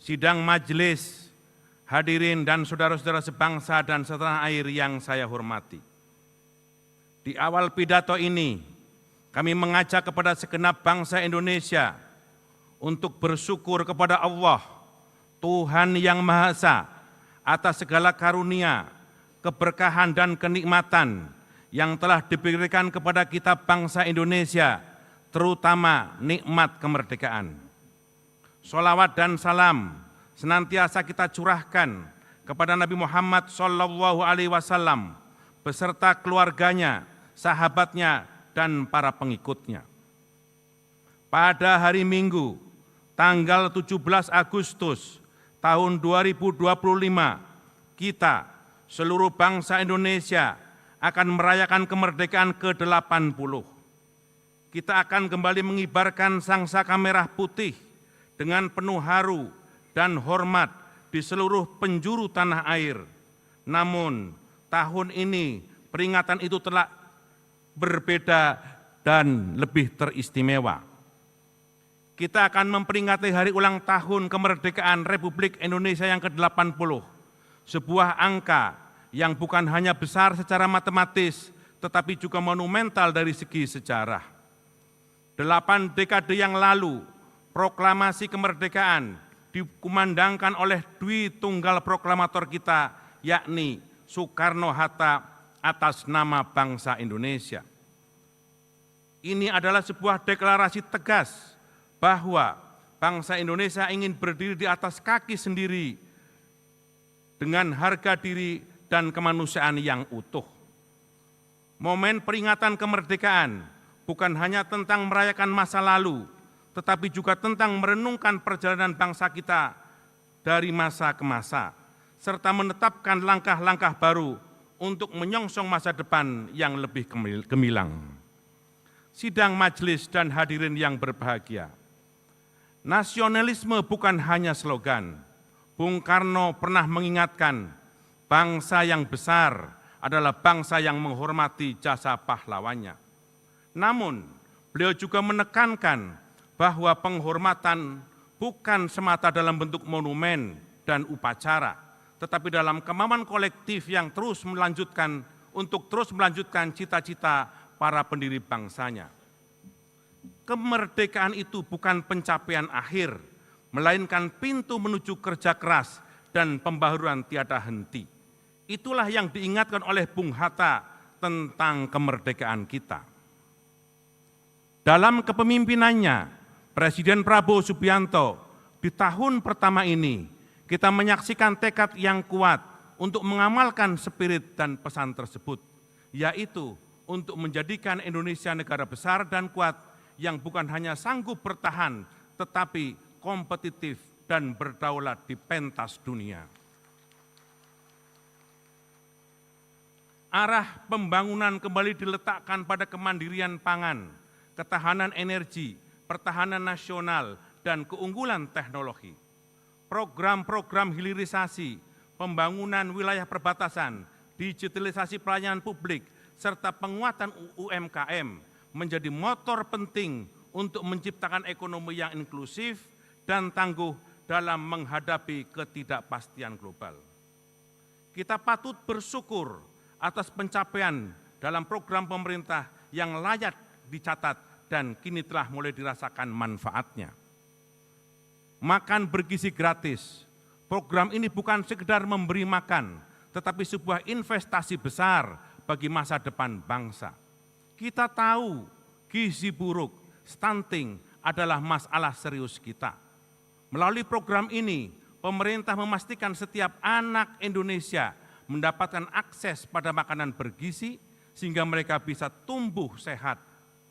sidang majelis, hadirin dan saudara-saudara sebangsa dan setanah air yang saya hormati. Di awal pidato ini, kami mengajak kepada segenap bangsa Indonesia untuk bersyukur kepada Allah, Tuhan yang Maha Esa, atas segala karunia, keberkahan dan kenikmatan yang telah diberikan kepada kita bangsa Indonesia, terutama nikmat kemerdekaan. Sholawat dan salam senantiasa kita curahkan kepada Nabi Muhammad SAW beserta keluarganya, sahabatnya, dan para pengikutnya. Pada hari Minggu, tanggal 17 Agustus tahun 2025, kita, seluruh bangsa Indonesia, akan merayakan kemerdekaan ke-80. Kita akan kembali mengibarkan sangsaka merah putih dengan penuh haru dan hormat di seluruh penjuru tanah air. Namun, tahun ini peringatan itu telah berbeda dan lebih teristimewa. Kita akan memperingati hari ulang tahun kemerdekaan Republik Indonesia yang ke-80, sebuah angka yang bukan hanya besar secara matematis, tetapi juga monumental dari segi sejarah. 8 dekade yang lalu, proklamasi kemerdekaan dikumandangkan oleh Dwi Tunggal Proklamator kita, yakni Soekarno-Hatta atas nama bangsa Indonesia. Ini adalah sebuah deklarasi tegas bahwa bangsa Indonesia ingin berdiri di atas kaki sendiri dengan harga diri dan kemanusiaan yang utuh. Momen peringatan kemerdekaan bukan hanya tentang merayakan masa lalu, tetapi juga tentang merenungkan perjalanan bangsa kita dari masa ke masa, serta menetapkan langkah-langkah baru untuk menyongsong masa depan yang lebih gemilang. Sidang majelis dan hadirin yang berbahagia, nasionalisme bukan hanya slogan. Bung Karno pernah mengingatkan, bangsa yang besar adalah bangsa yang menghormati jasa pahlawannya. Namun, beliau juga menekankan bahwa penghormatan bukan semata dalam bentuk monumen dan upacara, tetapi dalam kemauan kolektif yang terus melanjutkan cita-cita para pendiri bangsanya. Kemerdekaan itu bukan pencapaian akhir, melainkan pintu menuju kerja keras dan pembaharuan tiada henti. Itulah yang diingatkan oleh Bung Hatta tentang kemerdekaan kita. Dalam kepemimpinannya, Presiden Prabowo Subianto, di tahun pertama ini, kita menyaksikan tekad yang kuat untuk mengamalkan spirit dan pesan tersebut, yaitu untuk menjadikan Indonesia negara besar dan kuat yang bukan hanya sanggup bertahan, tetapi kompetitif dan berdaulat di pentas dunia. Arah pembangunan kembali diletakkan pada kemandirian pangan, ketahanan energi, pertahanan nasional, dan keunggulan teknologi. Program-program hilirisasi, pembangunan wilayah perbatasan, digitalisasi pelayanan publik, serta penguatan UMKM menjadi motor penting untuk menciptakan ekonomi yang inklusif dan tangguh dalam menghadapi ketidakpastian global. Kita patut bersyukur atas pencapaian dalam program pemerintah yang layak dicatat dan kini telah mulai dirasakan manfaatnya. Makan bergizi gratis, program ini bukan sekedar memberi makan, tetapi sebuah investasi besar bagi masa depan bangsa. Kita tahu gizi buruk, stunting adalah masalah serius kita. Melalui program ini, pemerintah memastikan setiap anak Indonesia mendapatkan akses pada makanan bergizi sehingga mereka bisa tumbuh sehat,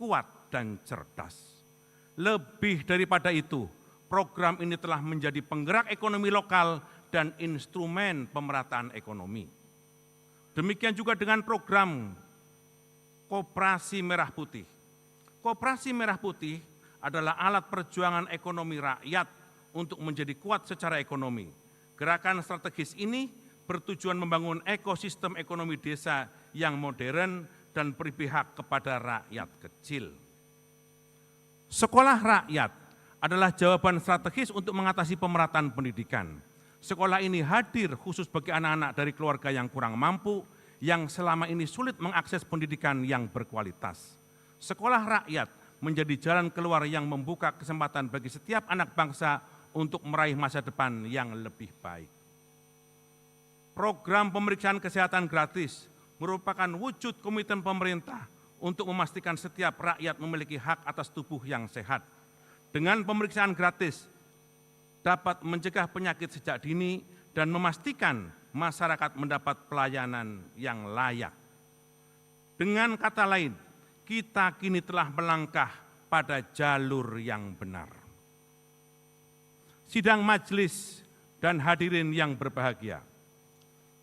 kuat, dan cerdas. Lebih daripada itu, program ini telah menjadi penggerak ekonomi lokal dan instrumen pemerataan ekonomi. Demikian juga dengan program Koperasi Merah Putih. Koperasi Merah Putih adalah alat perjuangan ekonomi rakyat untuk menjadi kuat secara ekonomi. Gerakan strategis ini bertujuan membangun ekosistem ekonomi desa yang modern dan berpihak kepada rakyat kecil. Sekolah rakyat adalah jawaban strategis untuk mengatasi pemerataan pendidikan. Sekolah ini hadir khusus bagi anak-anak dari keluarga yang kurang mampu, yang selama ini sulit mengakses pendidikan yang berkualitas. Sekolah rakyat menjadi jalan keluar yang membuka kesempatan bagi setiap anak bangsa untuk meraih masa depan yang lebih baik. Program pemeriksaan kesehatan gratis merupakan wujud komitmen pemerintah untuk memastikan setiap rakyat memiliki hak atas tubuh yang sehat. Dengan pemeriksaan gratis dapat mencegah penyakit sejak dini dan memastikan masyarakat mendapat pelayanan yang layak. Dengan kata lain, kita kini telah melangkah pada jalur yang benar. Sidang majelis dan hadirin yang berbahagia,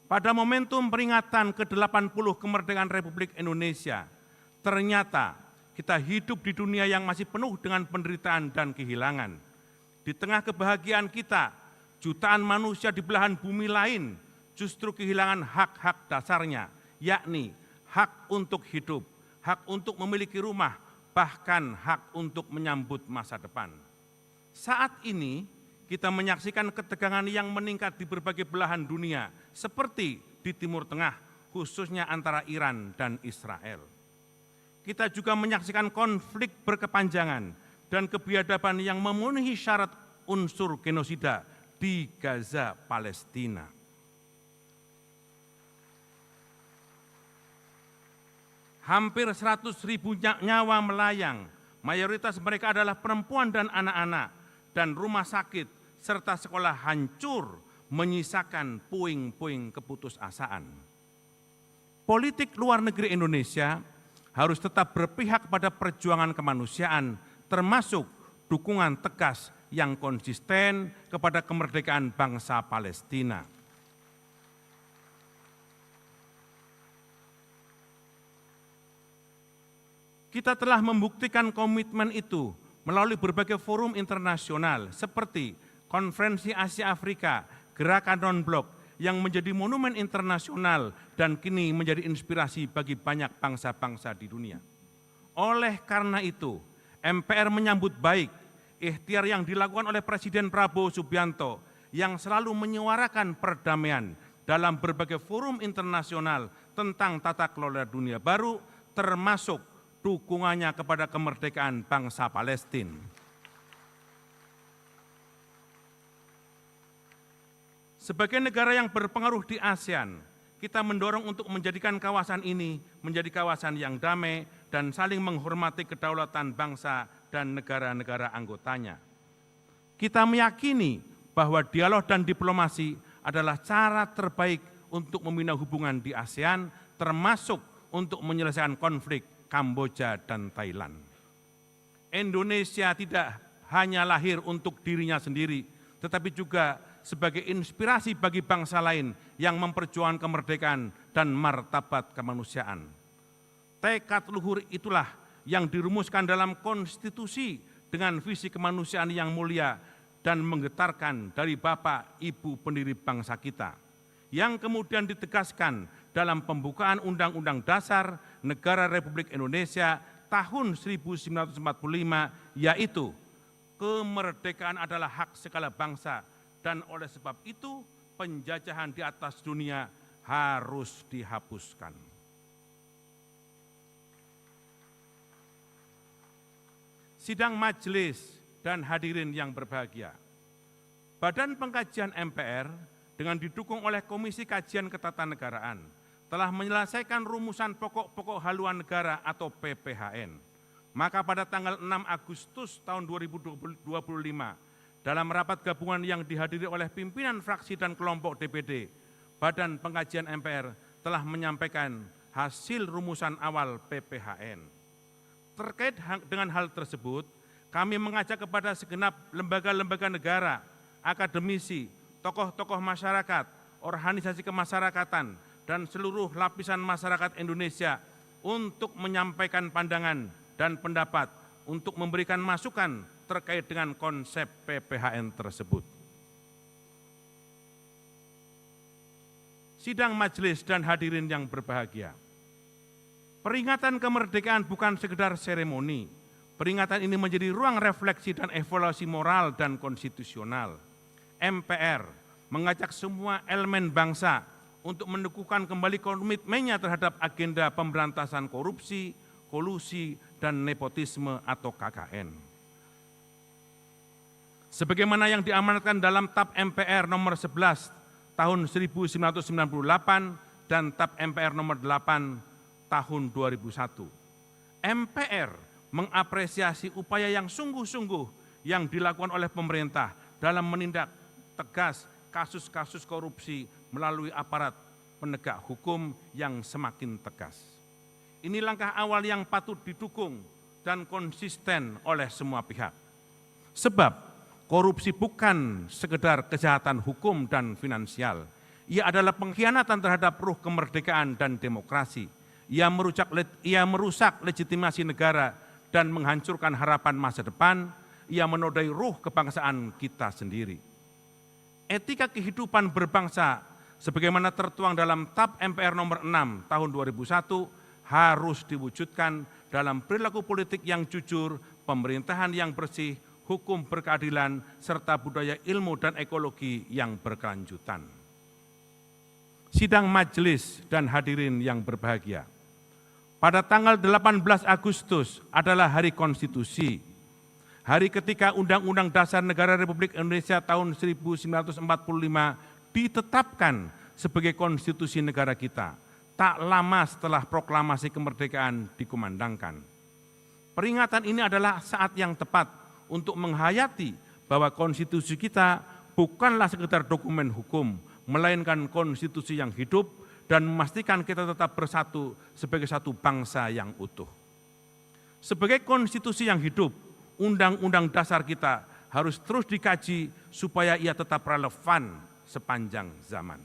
pada momentum peringatan ke-80 kemerdekaan Republik Indonesia, ternyata kita hidup di dunia yang masih penuh dengan penderitaan dan kehilangan. Di tengah kebahagiaan kita, jutaan manusia di belahan bumi lain justru kehilangan hak-hak dasarnya, yakni hak untuk hidup, hak untuk memiliki rumah, bahkan hak untuk menyambut masa depan. Saat ini, kita menyaksikan ketegangan yang meningkat di berbagai belahan dunia, seperti di Timur Tengah, khususnya antara Iran dan Israel. Kita juga menyaksikan konflik berkepanjangan dan kebiadaban yang memenuhi syarat unsur genosida di Gaza, Palestina. Hampir 100.000 nyawa melayang, mayoritas mereka adalah perempuan dan anak-anak, dan rumah sakit serta sekolah hancur menyisakan puing-puing keputusasaan. Politik luar negeri Indonesia harus tetap berpihak pada perjuangan kemanusiaan, termasuk dukungan tegas yang konsisten kepada kemerdekaan bangsa Palestina. Kita telah membuktikan komitmen itu melalui berbagai forum internasional seperti Konferensi Asia Afrika, Gerakan Non-Blok yang menjadi monumen internasional dan kini menjadi inspirasi bagi banyak bangsa-bangsa di dunia. Oleh karena itu, MPR menyambut baik ikhtiar yang dilakukan oleh Presiden Prabowo Subianto yang selalu menyuarakan perdamaian dalam berbagai forum internasional tentang tata kelola dunia baru, termasuk dukungannya kepada kemerdekaan bangsa Palestina. Sebagai negara yang berpengaruh di ASEAN, kita mendorong untuk menjadikan kawasan ini menjadi kawasan yang damai dan saling menghormati kedaulatan bangsa dan negara-negara anggotanya. Kita meyakini bahwa dialog dan diplomasi adalah cara terbaik untuk membina hubungan di ASEAN, termasuk untuk menyelesaikan konflik Kamboja dan Thailand. Indonesia tidak hanya lahir untuk dirinya sendiri, tetapi juga sebagai inspirasi bagi bangsa lain yang memperjuangkan kemerdekaan dan martabat kemanusiaan. Tekad luhur itulah yang dirumuskan dalam konstitusi dengan visi kemanusiaan yang mulia dan menggetarkan dari Bapak Ibu pendiri bangsa kita, yang kemudian ditegaskan dalam pembukaan Undang-Undang Dasar Negara Republik Indonesia tahun 1945, yaitu kemerdekaan adalah hak segala bangsa, dan oleh sebab itu penjajahan di atas dunia harus dihapuskan. Sidang majelis dan hadirin yang berbahagia, Badan Pengkajian MPR dengan didukung oleh Komisi Kajian Ketatanegaraan telah menyelesaikan rumusan pokok-pokok haluan negara atau PPHN. Maka pada tanggal 6 Agustus tahun 2025, dalam rapat gabungan yang dihadiri oleh pimpinan fraksi dan kelompok DPD, Badan Pengkajian MPR telah menyampaikan hasil rumusan awal PPHN. Terkait dengan hal tersebut, kami mengajak kepada segenap lembaga-lembaga negara, akademisi, tokoh-tokoh masyarakat, organisasi kemasyarakatan, dan seluruh lapisan masyarakat Indonesia untuk menyampaikan pandangan dan pendapat untuk memberikan masukan terkait dengan konsep PPHN tersebut. Sidang majelis dan hadirin yang berbahagia, peringatan kemerdekaan bukan sekedar seremoni, Peringatan ini menjadi ruang refleksi dan evaluasi moral dan konstitusional. MPR mengajak semua elemen bangsa untuk mendukuhkan kembali komitmennya terhadap agenda pemberantasan korupsi, kolusi, dan nepotisme atau KKN. Sebagaimana yang diamanatkan dalam TAP MPR nomor 11 tahun 1998 dan TAP MPR nomor 8 tahun 2001. MPR mengapresiasi upaya yang sungguh-sungguh yang dilakukan oleh pemerintah dalam menindak tegas kasus-kasus korupsi melalui aparat penegak hukum yang semakin tegas. Ini langkah awal yang patut didukung dan konsisten oleh semua pihak. Sebab korupsi bukan sekedar kejahatan hukum dan finansial. Ia adalah pengkhianatan terhadap ruh kemerdekaan dan demokrasi. Ia merusak legitimasi negara dan menghancurkan harapan masa depan. Ia menodai ruh kebangsaan kita sendiri. Etika kehidupan berbangsa sebagaimana tertuang dalam TAP MPR nomor 6 tahun 2001 harus diwujudkan dalam perilaku politik yang jujur, pemerintahan yang bersih, hukum berkeadilan, serta budaya ilmu dan ekologi yang berkelanjutan. Sidang majelis dan hadirin yang berbahagia, pada tanggal 18 Agustus adalah Hari Konstitusi, hari ketika Undang-Undang Dasar Negara Republik Indonesia tahun 1945 ditetapkan sebagai konstitusi negara kita, tak lama setelah proklamasi kemerdekaan dikumandangkan. Peringatan ini adalah saat yang tepat untuk menghayati bahwa konstitusi kita bukanlah sekedar dokumen hukum, melainkan konstitusi yang hidup dan memastikan kita tetap bersatu sebagai satu bangsa yang utuh. Sebagai konstitusi yang hidup, Undang-Undang Dasar kita harus terus dikaji supaya ia tetap relevan sepanjang zaman.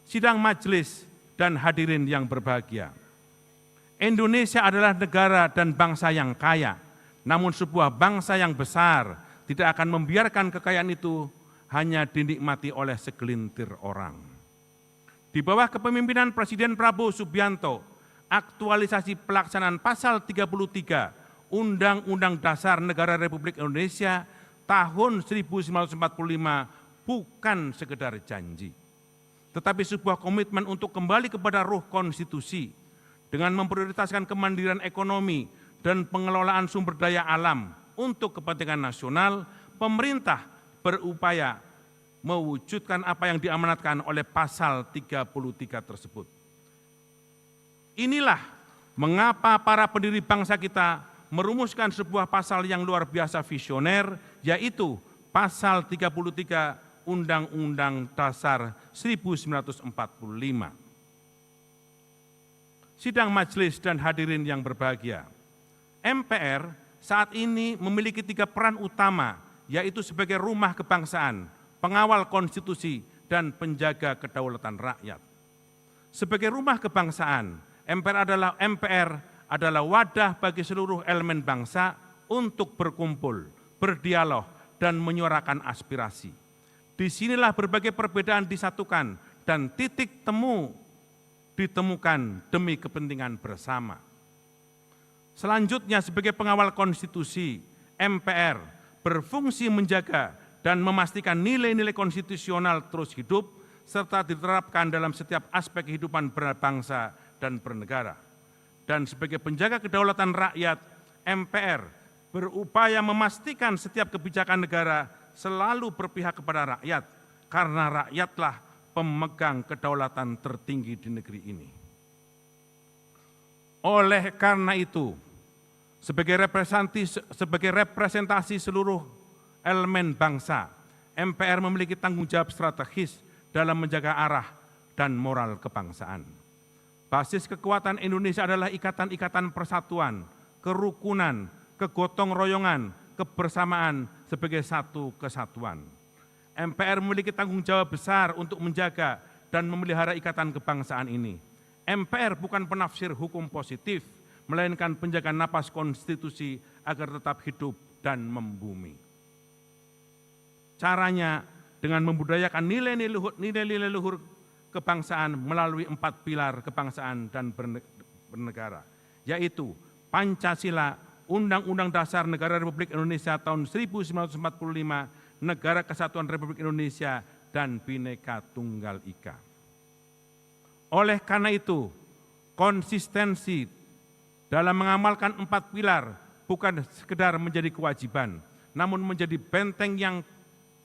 Sidang majelis dan hadirin yang berbahagia, Indonesia adalah negara dan bangsa yang kaya, namun sebuah bangsa yang besar tidak akan membiarkan kekayaan itu hanya dinikmati oleh segelintir orang. Di bawah kepemimpinan Presiden Prabowo Subianto, aktualisasi pelaksanaan pasal 33 Undang-Undang Dasar Negara Republik Indonesia tahun 1945 bukan sekedar janji, tetapi sebuah komitmen untuk kembali kepada ruh konstitusi dengan memprioritaskan kemandirian ekonomi dan pengelolaan sumber daya alam untuk kepentingan nasional. Pemerintah berupaya mewujudkan apa yang diamanatkan oleh pasal 33 tersebut. Inilah mengapa para pendiri bangsa kita merumuskan sebuah pasal yang luar biasa visioner, yaitu pasal 33 Undang-Undang Dasar 1945. Sidang majelis dan hadirin yang berbahagia, MPR saat ini memiliki 3 peran utama, yaitu sebagai rumah kebangsaan, pengawal konstitusi, dan penjaga kedaulatan rakyat. Sebagai rumah kebangsaan, MPR adalah wadah bagi seluruh elemen bangsa untuk berkumpul, berdialog, dan menyuarakan aspirasi. Disinilah berbagai perbedaan disatukan dan titik temu ditemukan demi kepentingan bersama. Selanjutnya, sebagai pengawal konstitusi, MPR berfungsi menjaga dan memastikan nilai-nilai konstitusional terus hidup serta diterapkan dalam setiap aspek kehidupan berbangsa dan bernegara. Dan sebagai penjaga kedaulatan rakyat, MPR berupaya memastikan setiap kebijakan negara selalu berpihak kepada rakyat, karena rakyatlah pemegang kedaulatan tertinggi di negeri ini. Oleh karena itu, sebagai representasi seluruh elemen bangsa, MPR memiliki tanggung jawab strategis dalam menjaga arah dan moral kebangsaan. Basis kekuatan Indonesia adalah ikatan-ikatan persatuan, kerukunan, kegotong royongan, kebersamaan sebagai satu kesatuan. MPR memiliki tanggung jawab besar untuk menjaga dan memelihara ikatan kebangsaan ini. MPR bukan penafsir hukum positif, melainkan penjaga napas konstitusi agar tetap hidup dan membumi. Caranya dengan membudayakan nilai-nilai luhur kebangsaan melalui 4 pilar kebangsaan dan bernegara, yaitu Pancasila, Undang-Undang Dasar Negara Republik Indonesia tahun 1945, Negara Kesatuan Republik Indonesia, dan Bhinneka Tunggal Ika. Oleh karena itu, konsistensi dalam mengamalkan 4 pilar bukan sekedar menjadi kewajiban, namun menjadi benteng yang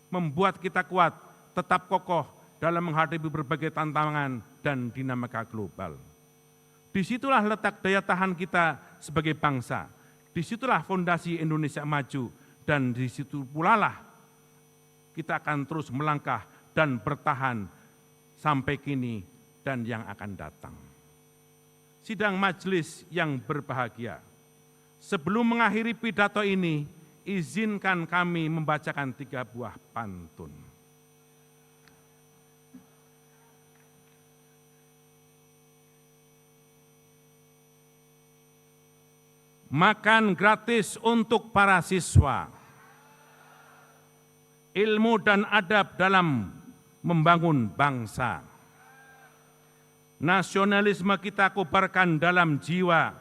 membuat kita kuat, tetap kokoh dalam menghadapi berbagai tantangan dan dinamika global. Disitulah letak daya tahan kita sebagai bangsa, disitulah fondasi Indonesia maju, dan disitu pula lah kita akan terus melangkah dan bertahan sampai kini dan yang akan datang. Sidang majelis yang berbahagia, sebelum mengakhiri pidato ini, izinkan kami membacakan 3 buah pantun. Makan gratis untuk para siswa. Ilmu dan adab dalam membangun bangsa. Nasionalisme kita kobarkan dalam jiwa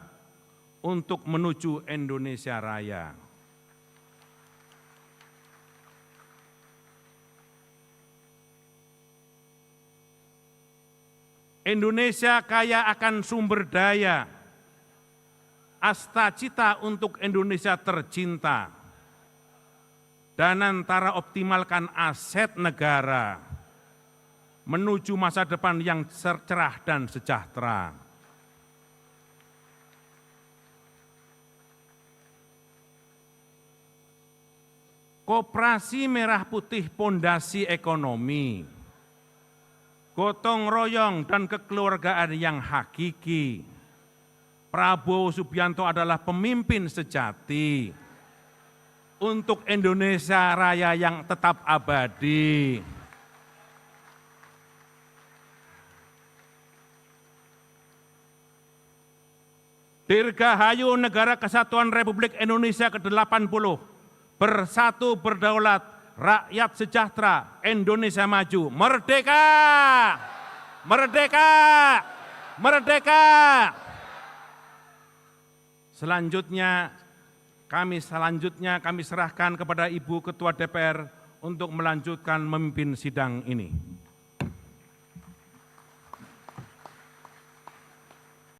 untuk menuju Indonesia Raya. Indonesia kaya akan sumber daya, asta cita untuk Indonesia tercinta, dan antara optimalkan aset negara menuju masa depan yang cerah dan sejahtera. Koperasi Merah Putih pondasi ekonomi, gotong royong dan kekeluargaan yang hakiki. Prabowo Subianto adalah pemimpin sejati untuk Indonesia Raya yang tetap abadi. Dirgahayu Negara Kesatuan Republik Indonesia ke-80, bersatu berdaulat, rakyat sejahtera, Indonesia maju, merdeka! Merdeka! Merdeka! Selanjutnya kami serahkan kepada Ibu Ketua DPR untuk melanjutkan memimpin sidang ini.